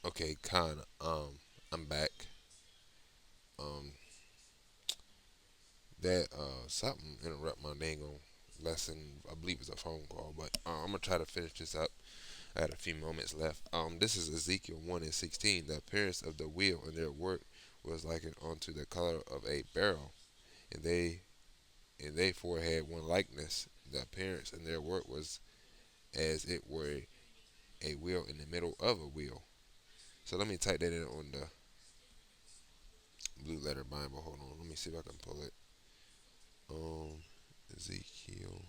Okay, kinda. I'm back. Um, that something interrupt my dang on lesson. I believe it's a phone call, but I'm gonna try to finish this up. I had a few moments left. This is Ezekiel 1:16. The appearance of the wheel and their work was likened unto the color of a beryl, and they four had one likeness. The appearance and their work was as it were a wheel in the middle of a wheel. So let me type that in on the Blue Letter Bible. Hold on, let me see if I can pull it. Um, Ezekiel.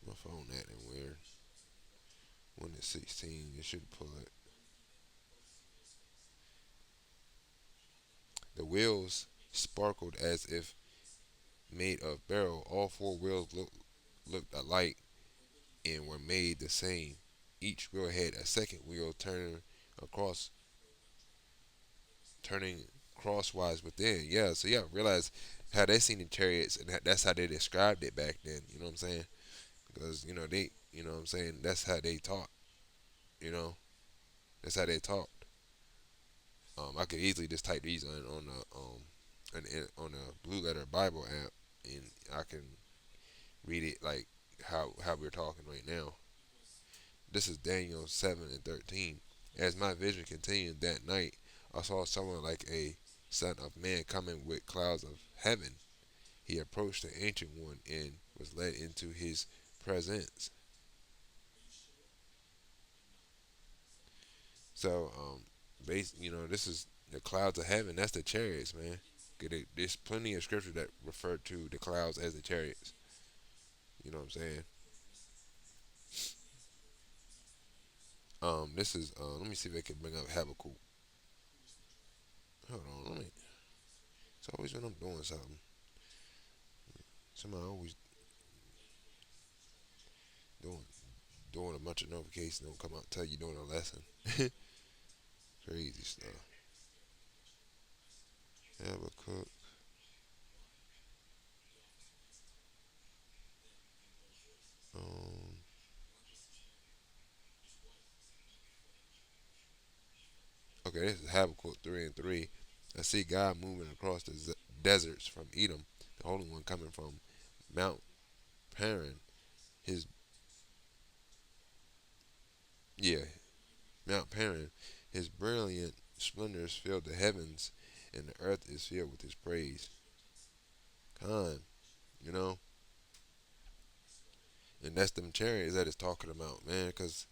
My phone acting weird. 1:16. You should pull it. The wheels sparkled as if made of beryl. All four wheels looked alike and were made the same. Each wheel had a second wheel across, turning crosswise within. Yeah, so yeah, realize how they seen the chariots, and that's how they described it back then. You know what I'm saying? Because you know what I'm saying. That's how they taught. You know, that's how they talked. I could easily just type these on the on the Blue Letter Bible app, and I can read it like how we're talking right now. This is Daniel 7:13. As my vision continued that night, I saw someone like a son of man coming with clouds of heaven. He approached the ancient one and was led into his presence. So, this is the clouds of heaven. That's the chariots, man. There's plenty of scripture that refer to the clouds as the chariots. You know what I'm saying? This is. Let me see if I can bring up Habakkuk. Hold on. Let me. It's always when I'm doing something. Somebody always doing doing a bunch of notifications don't come out and tell you doing a lesson. Crazy stuff. Habakkuk. Um, okay, this is Habakkuk 3:3. I see God moving across the deserts from Edom, the Holy One coming from Mount Paran. His yeah, Mount Paran. His brilliant splendors fill the heavens, and the earth is filled with His praise. Khan, you know, and that's them chariots that it's talking about, man. Cause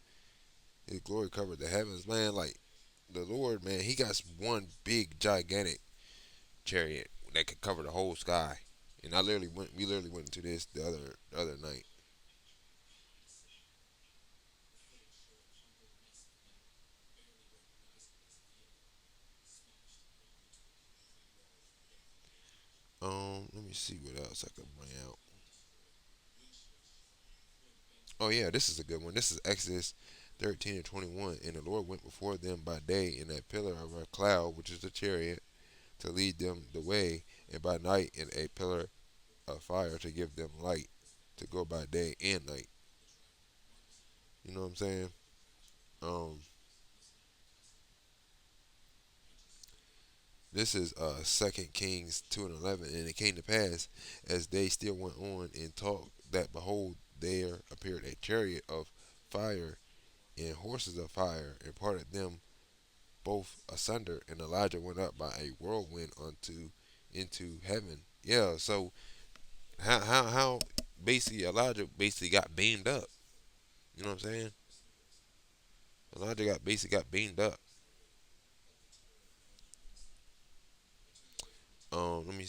His glory covered the heavens, man. Like the Lord, man, He got one big gigantic chariot that could cover the whole sky. And we literally went into this the other night. Let me see what else I can bring out. Oh yeah, this is a good one. This is Exodus 13:21. And the Lord went before them by day in a pillar of a cloud, which is the chariot, to lead them the way, and by night in a pillar of fire to give them light, to go by day and night. You know what I'm saying? Um, This is Second Kings 2:11, and it came to pass as they still went on and talked that behold, there appeared a chariot of fire and horses of fire, and parted them both asunder. And Elijah went up by a whirlwind unto into heaven. Yeah, so how basically Elijah basically got beamed up. You know what I'm saying? Elijah got beamed up.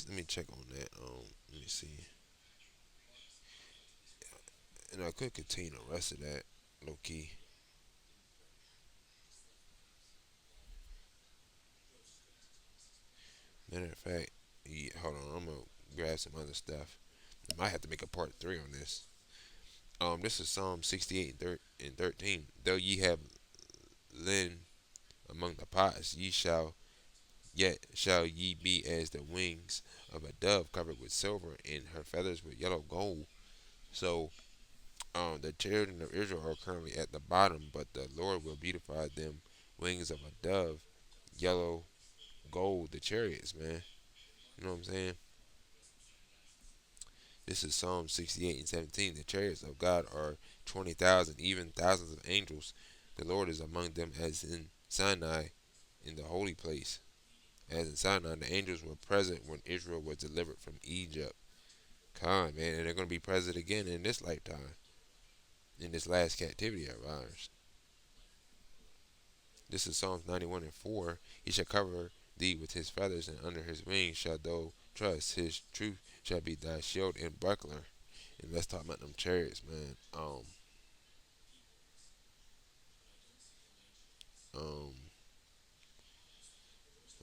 Let me check on that. Let me see, and I could continue the rest of that low key. Matter of fact, yeah, hold on, I'm gonna grab some other stuff. I might have to make a part three on this. This is Psalm 68 and 13. Though ye have linen among the pots, yet shall ye be as the wings of a dove covered with silver, and her feathers with yellow gold. So, The children of Israel are currently at the bottom, but the Lord will beautify them. Wings of a dove, yellow, gold, the chariots, man. You know what I'm saying? This is Psalm 68 and 17. The chariots of God are 20,000, even thousands of angels. The Lord is among them as in Sinai, in the holy place. As in Sinai, the angels were present when Israel was delivered from Egypt. Come on, man, and they're going to be present again in this lifetime, in this last captivity of ours. This is Psalms 91 and 4. He shall cover thee with his feathers, and under his wings shall thou trust. His truth shall be thy shield and buckler. And let's talk about them chariots, man. Um,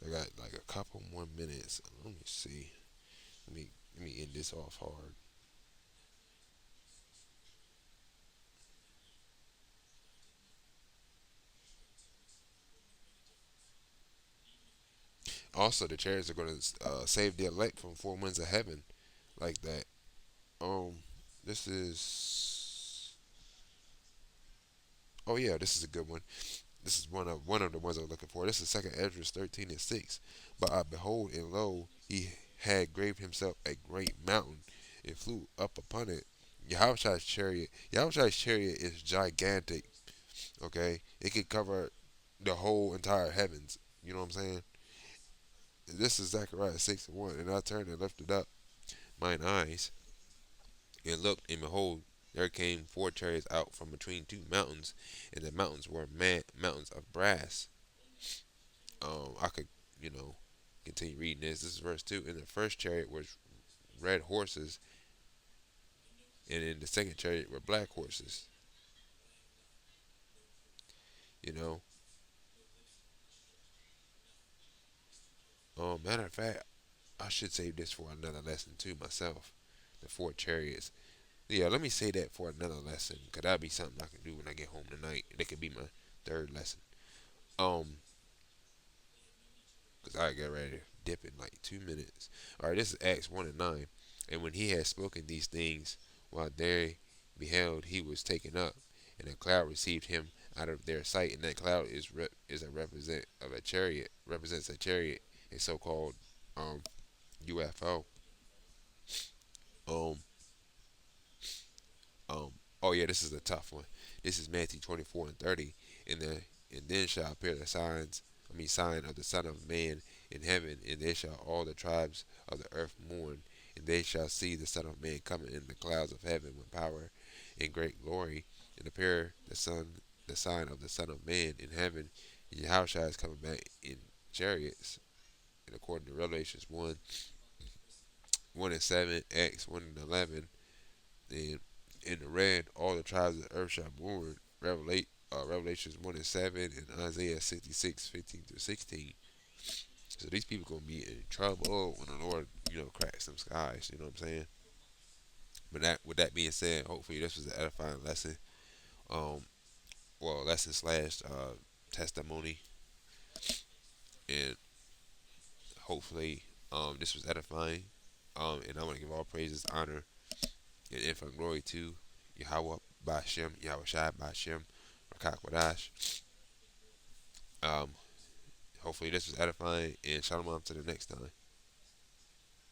I got like a couple more minutes. Let me see. Let me end this off hard. Also, the chariots are going to save the elect from four winds of heaven, like that. Um, this is. Oh yeah, this is a good one. This is one of the ones I was looking for. This is Second Ezra 13 and 6. But I behold, and lo, he had graved himself a great mountain, and flew up upon it. Yahushua's chariot is gigantic. Okay, it could cover the whole entire heavens. You know what I'm saying? This is Zechariah 6 and 1. And I turned and lifted up mine eyes, and looked, and behold, there came four chariots out from between two mountains, and the mountains were mountains of brass. I could, you know, continue reading this. This is verse 2. In the first chariot was red horses, and in the second chariot were black horses. You know, matter of fact, I should save this for another lesson too myself. The four chariots. Yeah, let me say that for another lesson, cause that'll be something I can do when I get home tonight. That could be my third lesson. Um, cause I get ready to dip in like 2 minutes. All right, this is Acts 1 and 9. And when he had spoken these things, while they beheld, he was taken up, and a cloud received him out of their sight. And that cloud is a represent of a chariot, represents a chariot, a so-called um UFO. Um, Um, oh yeah, this is a tough one. This is Matthew 24 and 30. And then shall appear the sign of the Son of Man in heaven, and there shall all the tribes of the earth mourn, and they shall see the Son of Man coming in the clouds of heaven with power and great glory, and appear the sign of the Son of Man in heaven. Yahushua is coming back in chariots, and according to Revelations 1 and 7, Acts 1 and 11, and in the red, all the tribes of the earth shall mourn. Revelations 1 and 7, and Isaiah 66:15 through 16. So these people gonna be in trouble when the Lord, cracks them skies. You know what I'm saying? But with that being said, hopefully this was an edifying lesson. Um, lesson slash testimony, and hopefully this was edifying. And I want to give all praises, honor, and infinite glory to Yahweh Bashem, Yahweh Shai Bashem, Rakak Wadash. Um, Hopefully this was edifying, and shalom to the next time.